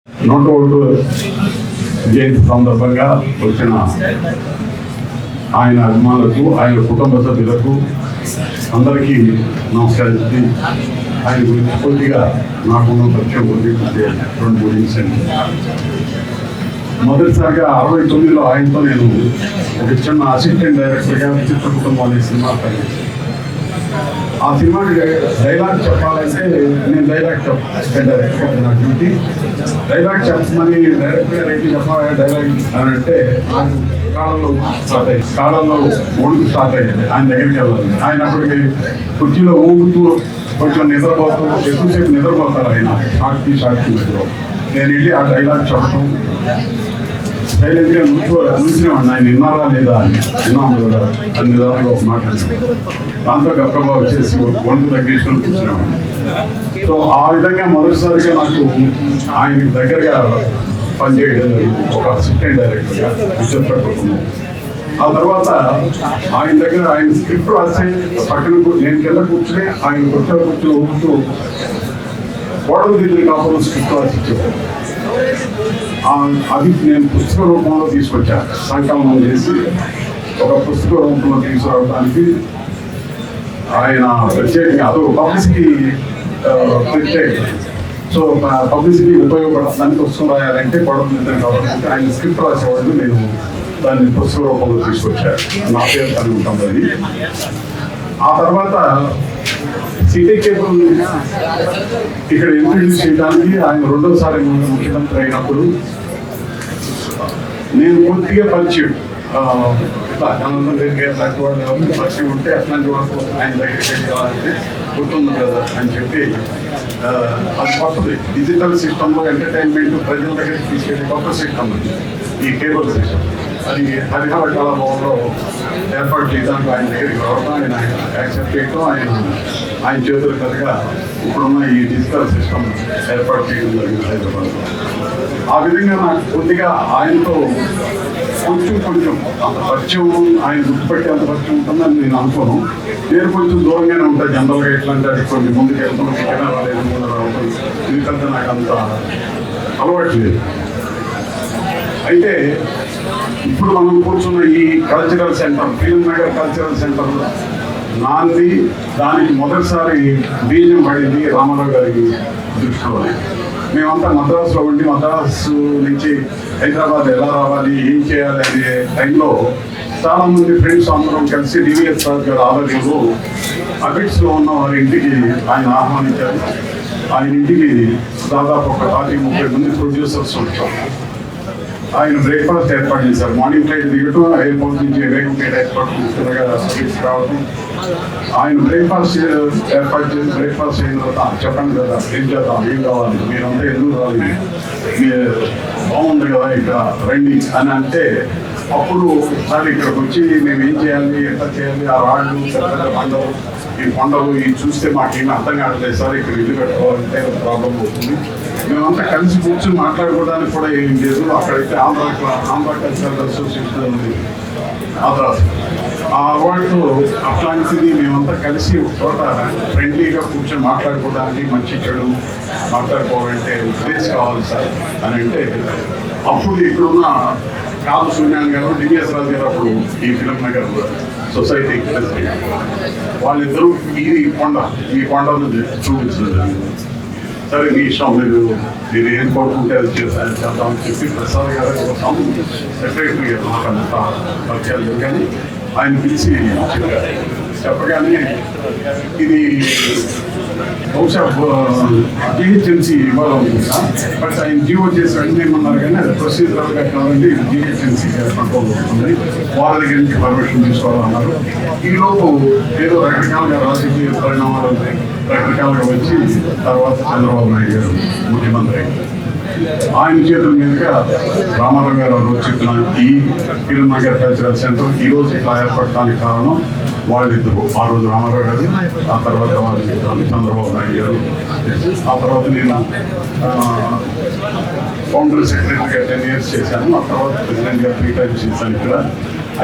నోటోడు జయంతి సందర్భంగా వచ్చిన ఆయన అభిమానులకు, ఆయన కుటుంబ సభ్యులకు అందరికీ నమస్కరించి ఆయన గురించి కొద్దిగా నాకున్న పరిచయం కొద్దిగా 2-3 నిమిషాలు. మొదటిసారిగా 69లో ఆయనతో నేను ఒక చిన్న అసిస్టెంట్ డైరెక్టర్గా చిత్ర కుటుంబం అనే సినిమా పనిచేశాను. ఆ సినిమాకి డైలాగ్ చెప్పాలంటే నేను డైలాగ్ అసిస్టెంట్ డైరెక్టర్ నా డ్యూటీ. డైలాగ్ చెప్పమని డైరెక్టర్ ఏంటి చెప్పాలి డైలాగ్ అని అంటే కాలంలో ఒడుగు స్టార్ట్ అయ్యేది. ఆయన దగ్గరికి వెళ్ళాలి. ఆయన అప్పటికి కుర్చీలో ఊగుతూ కొంచెం నిద్రపోతూ ఎక్కువసేపు నిద్రపోతారు ఆయన షార్ట్కి మధ్యలో. నేను వెళ్ళి ఆ డైలాగ్ చెప్పడం సైలెంట్గా నుంచినేవాడిని. ఆయన విన్నారా లేదా అని. విన్నాము కదా అన్ని దాకా ఒక మాట దాంతో గొప్పగా వచ్చేసి ఒంటి తగ్గించుకొని కూర్చునేవాడిని. సో ఆ విధంగా మొదటిసారిగా నాకు ఆయన దగ్గరగా పనిచేయడం జరిగింది ఒక అసిస్టెంట్ డైరెక్టర్గా చిత్ర కుటుంబం. ఆ తర్వాత ఆయన దగ్గర ఆయన స్క్రిప్ట్ రాసి పక్కన నేను కింద కూర్చుని ఆయన కూర్చొని ఊపుతూ గోడలు దిగులు కాపురం స్క్రిప్ట్ రాసి ఇచ్చేవాడు. అది నేను పుస్తక రూపంలో తీసుకొచ్చాను. సంకలనం చేసి ఒక పుస్తక రూపంలో తీసుకురావడానికి ఆయన ప్రత్యేకంగా అదో పబ్లిసిటీ ప్రత్యేక. సో పబ్లిసిటీ ఉపయోగపడడానికి పుస్తకం రాయాలంటే గొడవ కాబట్టి ఆయన స్క్రిప్ట్ రాసేవాళ్ళు నేను దాన్ని పుస్తక రూపంలో తీసుకొచ్చాను. నా పేరు కలిగి ఉంటుంది అది. ఆ తర్వాత సిటీ కేబుల్ ఇక్కడ ఇంట్రడ్యూస్ చేయడానికి ఆయన రెండోసారి ముఖ్యమంత్రి అయినప్పుడు నేను పూర్తిగా పరిచయం పరిచయం ఉంటే అట్లాంటి వాళ్ళు ఆయన దగ్గరికి వెళ్ళాలంటే గుర్తుంది కదా అని చెప్పి అది కొత్తది. డిజిటల్ సిస్టంలో ఎంటర్టైన్మెంట్ ప్రజల దగ్గరికి తీసుకెళ్ళి కొత్త సిస్టమ్ ఈ కేబుల్ సిస్టమ్. అది హరిహర కళాభవన్లో ఏర్పాటు చేయడానికి ఆయన దగ్గరికి రావడం, ఆయన యాక్సెప్ట్ చేయడం, ఆయన చేతుల కథగా ఇప్పుడున్న ఈ డిజిటల్ సిస్టమ్ ఏర్పాటు చేయడం జరిగింది హైదరాబాద్లో. ఆ విధంగా నాకు కొద్దిగా ఆయనతో కొంచెం అంత పరిచయం, ఆయన గుర్తుపెట్టి అంత పరిచయం ఉంటుందని నేను అనుకోను. నేను కొంచెం దూరంగానే ఉంటాను జనరల్గా. ఎట్లంటే అది కొంచెం ముందుకు వెళ్తాను, కెమెరా లేదు ముందు రావడం, ఎందుకంటే నాకు అంత అలవాటు లేదు. అయితే ఇప్పుడు మనం కూర్చున్న ఈ cultural centre, film Nagar cultural centre నాంది దానికి మొదటిసారి బీజం పడింది రామారావు గారి దృష్టిలోనే. మేమంతా మద్రాసులో ఉండి మద్రాసు నుంచి హైదరాబాద్ ఎలా రావాలి, ఏం చేయాలి అనే టైంలో చాలామంది ఫ్రెండ్స్ అందరం కలిసి డివిఎస్ రాజు గారి ఆధ్వర్యంలో అబిట్స్లో ఉన్న వారి ఇంటికి ఆయన ఆహ్వానించారు. ఆయన ఇంటికి దాదాపు ఒక 40-30 మంది ప్రొడ్యూసర్స్ వచ్చారు. ఆయన బ్రేక్ఫాస్ట్ ఏర్పాటు చేశారు. మార్నింగ్ ఫ్లైట్ దిగటం, ఎయిర్పోర్ట్ నుంచి రేగుపేట ఎయిర్పోర్ట్ రావడం. ఆయన బ్రేక్ఫాస్ట్ ఏర్పాటు చేసి బ్రేక్ఫాస్ట్ అయిన తర్వాత చెప్పండి కదా ఏం చేద్దాం, ఏం కావాలి, మీరంతా ఎందుకు రావాలి, మీరు బాగుంది కదా ఇక్కడ రండి అని అంటే, అప్పుడు సార్ ఇక్కడికి వచ్చి మేము ఏం చేయాలి, ఎట్లా చేయాలి, ఆ రాళ్ళు పెద్ద పండవు ఈ కొండలు ఇవి చూస్తే మాకేమీ అర్థం కావట్లేదు సార్, ఇక్కడ ఇల్లు కట్టుకోవాలంటే ప్రాబ్లం అవుతుంది. మేమంతా కలిసి కూర్చొని మాట్లాడుకోవడానికి కూడా ఏం లేదు. అక్కడైతే ఆంధ్ర కల్చరల్ అసోసియేషన్ ఉంది మద్రాసు. ఆ అవార్డు అట్లాంటిది మేమంతా కలిసి ఒక చోట ఫ్రెండ్లీగా కూర్చొని మాట్లాడుకోవడానికి, మంచి చెడు మాట్లాడుకోవాలంటే ప్లేస్ కావాలి సార్ అని అంటే, అప్పుడు ఇక్కడున్న కాదు సూర్యాన్ గారు, డివిఎస్ రాజు గారు అప్పుడు ఈ ఫిల్మ్ నగర్ సొసైటీ ప్రెసిడెంట్. వాళ్ళిద్దరూ ఈ కొండను చూపించలేదు. సరే మీ ఇష్టం, మీరు ఏం కోరుకుంటే అది చేద్దామని చెప్పి ప్రసాద్ గారు సెక్రటరీ గారు మాకంతా పరిచయాలు కానీ ఆయన పిలిచి చెప్పగానే ఇది బహుశా జిహెచ్ఎంసీ ఇవ్వాలనుకుంటా. బట్ ఆయన జీవో చేసి వెంటనే ఏమన్నారు కానీ అది ప్రొసీజరల్గా కావాలండి, జిహెచ్ఎంసీ కంట్రోల్ అవుతుంది, వాళ్ళ దగ్గర నుంచి పర్మిషన్ తీసుకోవాలన్నారు. ఈలోపు ఏదో రకరకాలుగా రాజకీయ పరిణామాలు రకరకాలుగా వచ్చి తర్వాత చంద్రబాబు నాయుడు గారు ముఖ్యమంత్రి ఆయన చేతుల మీదుగా రామారావు గారు చెప్పిన ఈ ఫిల్మ్ నగర్ కల్చరల్ సెంటర్ ఈ రోజు ఇట్లా ఏర్పడటానికి కారణం వాళ్ళిద్దరు. ఆ రోజు రామారావు గారు, ఆ తర్వాత వాళ్ళు చంద్రబాబు నాయుడు గారు. ఆ తర్వాత నేను ఫౌండర్ సెక్రటరీగా 10 years చేశాను. ఆ తర్వాత ప్రెసిడెంట్గా 3 times చేశాను ఇక్కడ.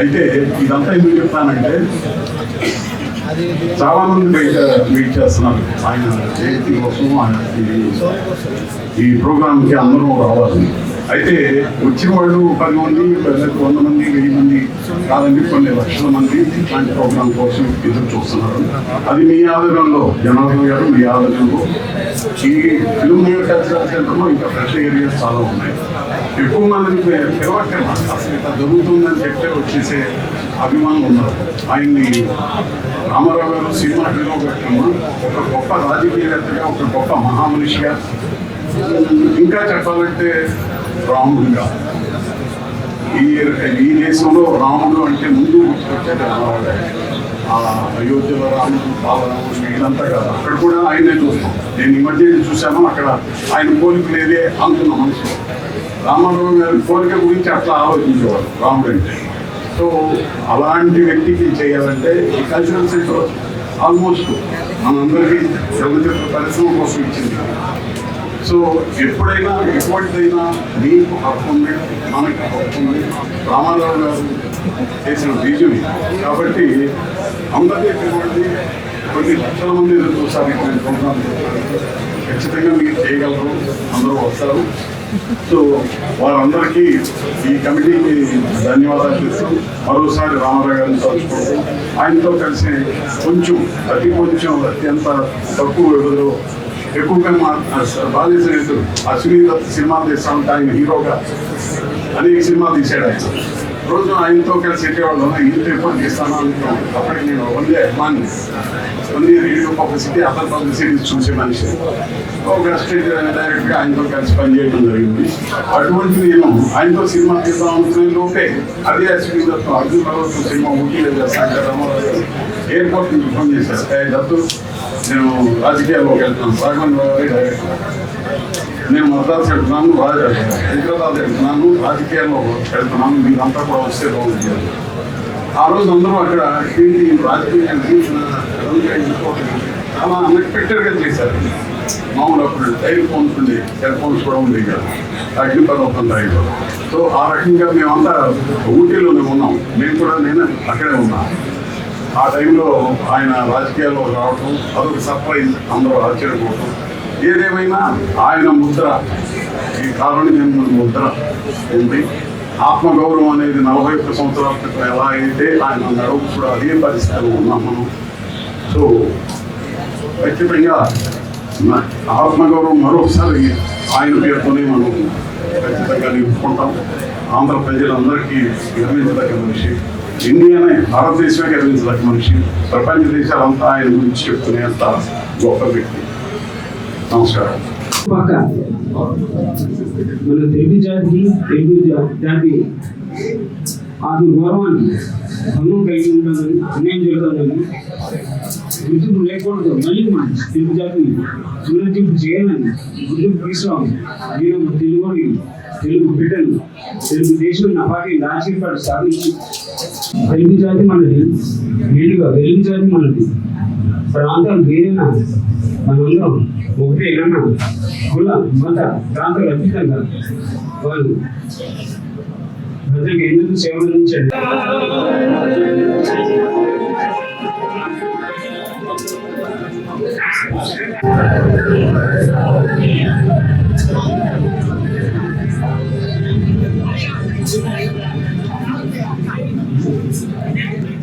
అయితే ఇదంతా ఎందుకు చెప్తానంటే, చాలా మంది బయట వెయిట్ చేస్తున్నారు ఆయన జయంతి కోసం ఆయన ఈ ప్రోగ్రామ్కి అందరూ రావాలి. అయితే వచ్చిన వాళ్ళు 10 మంది, 100 మంది, 1000 మంది కాదండి, కొన్ని లక్షల మంది ఇట్లాంటి ప్రోగ్రాం కోసం ఎదురు చూస్తున్నారు. అది మీ ఆదరణలో, జనార్దన్ గారు మీ ఆదరణలో ఈ ఫిల్మ్ కల్చరల్ సెంటర్లో ఇంకా ఫ్రెష్ ఏరియాస్ చాలా ఉన్నాయి. ఎక్కువ మందిని పిలవక్కర్లా, అసలు ఇట్లా జరుగుతుందని చెప్తే వచ్చేసే అభిమానులు ఉన్నారు. ఆయన్ని రామారావు గారు సినిమా హీరోగా కన్నా ఒక గొప్ప రాజకీయవేత్తగా, ఒక గొప్ప మహామనిషిగా, ఇంకా చెప్పాలంటే రాముడుగా, ఈ దేశంలో రాముడు అంటే ముందు గుర్తుకొచ్చేది రామారావు గారు. అయోధ్యలో రాముడు, బాలరాముడు వీళ్ళంతా కాదు, అక్కడ కూడా ఆయనే చూస్తాం. నేను ఈ మధ్య చూశాను, అక్కడ ఆయన పోలిక లేదే అనుకున్న మనిషి. రామారావు గారి కోరిక గురించి అట్లా ఆలోచించేవారు రాముడు అంటే. సో అలాంటి వ్యక్తికి చేయాలంటే ఈ కల్చరల్ సెంటర్ ఆల్మోస్ట్ మనందరికీ చలనచిత్ర పరిశ్రమ కోసం ఇచ్చింది. సో ఎప్పుడైనా ఎటువంటిదైనా మీకు హక్కు ఉంది, మనకి హక్కు ఉంది. రామారావు గారు చేసిన విజయం కాబట్టి అందరికీ ఎటువంటి కొన్ని లక్షల మంది ఎదురు చూస్తారు. ఇటువంటి ప్రోగ్రాం ఖచ్చితంగా మీరు చేయగలరు, అందరూ వస్తారు. సో వారందరికీ ఈ కమిటీకి ధన్యవాదాలు చెప్తూ మరోసారి రామారావు గారిని తలుచుకుంటూ ఆయనతో కలిసి అత్యంత తక్కువ వ్యవధిలో ఎక్కువగా బాల్య స్నేహితుడు అశ్విని దత్ సినిమాలు తీస్తామంటే ఆయన హీరోగా అనేక సినిమాలు తీశాడు. ఆయన రోజు ఆయనతో కలిసి ఎక్కేవాళ్ళు ఇంత ఎక్కువ తీస్తాను అనుకున్నాను. అప్పటికి నేను వందే అభిమాని, వందే రేడియో పబ్లిసిటీ, అతని పబ్లిసిటీ చూసే మనిషి. ఒక స్టేజ్ డైరెక్ట్గా ఆయనతో కలిసి పనిచేయడం జరిగింది. అటువంటి నేను ఆయనతో సినిమా తీద్దాం అనుకునే లోపే అదే అశ్విని దత్ అర్జున్ పర్వతం సినిమా ఊటీలో చేస్తాను కదా, ఎయిర్పోర్ట్ నుంచి ఫోన్ చేశారు, దత్తు నేను రాజకీయాల్లోకి వెళ్తున్నాను, రాఘవన్ డైరెక్టర్, నేను మద్రాసు వెళ్తున్నాను, హైదరాబాద్ వెళ్తున్నాను, రాజకీయాల్లో వెళ్తున్నాను, మీరంతా కూడా వస్తే బాగుంది. ఆ రోజు అందరూ అక్కడ ఏంటి రాజకీయాన్ని చాలా అన్ఎక్స్పెక్టెడ్గా చేశారు. మామూలు అప్పుడు టైల్ ఫోన్స్ ఉండే, సెల్ ఫోన్స్ కూడా ఉండేవి కదా, అగ్నిపర్వతం రైలు. సో ఆ రకంగా మేమంతా ఊటీలోనే ఉన్నాం, నేను అక్కడే ఉన్నాను. ఆ టైంలో ఆయన రాజకీయాల్లో రావటం అదొక సర్ప్రైజ్, అందరూ ఆశ్చర్యపోవటం. ఏదేమైనా ఆయన ముద్ర, ఈ కారణం జన్మ ముద్ర ఉంది. ఆత్మగౌరవం అనేది 41 సంవత్సరాల క్రితం ఎలా అయితే ఆయన నడువు కూడా అదే పరిస్థితిలో ఉన్నాం మనం. సో ఖచ్చితంగా ఆత్మగౌరవం మరొకసారి ఆయన పేరుతోనే మనం ఖచ్చితంగా నిలుపుకుంటాం. ఆంధ్ర ప్రజలందరికీ గర్వించదగ్గ మనిషి, ఇండియానే భారతదేశమే గర్వించదగ్గ మనిషి, ప్రపంచ దేశాలంతా ఆయన గురించి చెప్తున్నంత గొప్ప వ్యక్తి. నమస్కారం. మన తెలుగు జాతి ఆత్మ గౌరవాన్ని భంగం కలిగి ఉంటుందని, అన్యాయం జరుగుతుందని గుర్తింపు లేకూడదు. మళ్ళీ మన తెలుగు జాతిని పునరుద్ధరింపు చేయాలని గుర్తింపు తీసుకోవాలి. నేను తెలుగు బిడ్డలు, తెలుగు దేశం నా పార్టీ రాజకీయ సాధించి తెలుగు జాతి మనది, తెలుగు జాతి మనది. ప్రాంతాలు వేరేనా, మనందరం ఒకటే కన్నా కుల మత ప్రాంతాలు అతీతంగా వాళ్ళు ప్రజలకు ఎందుకు సేవలు అందించండి.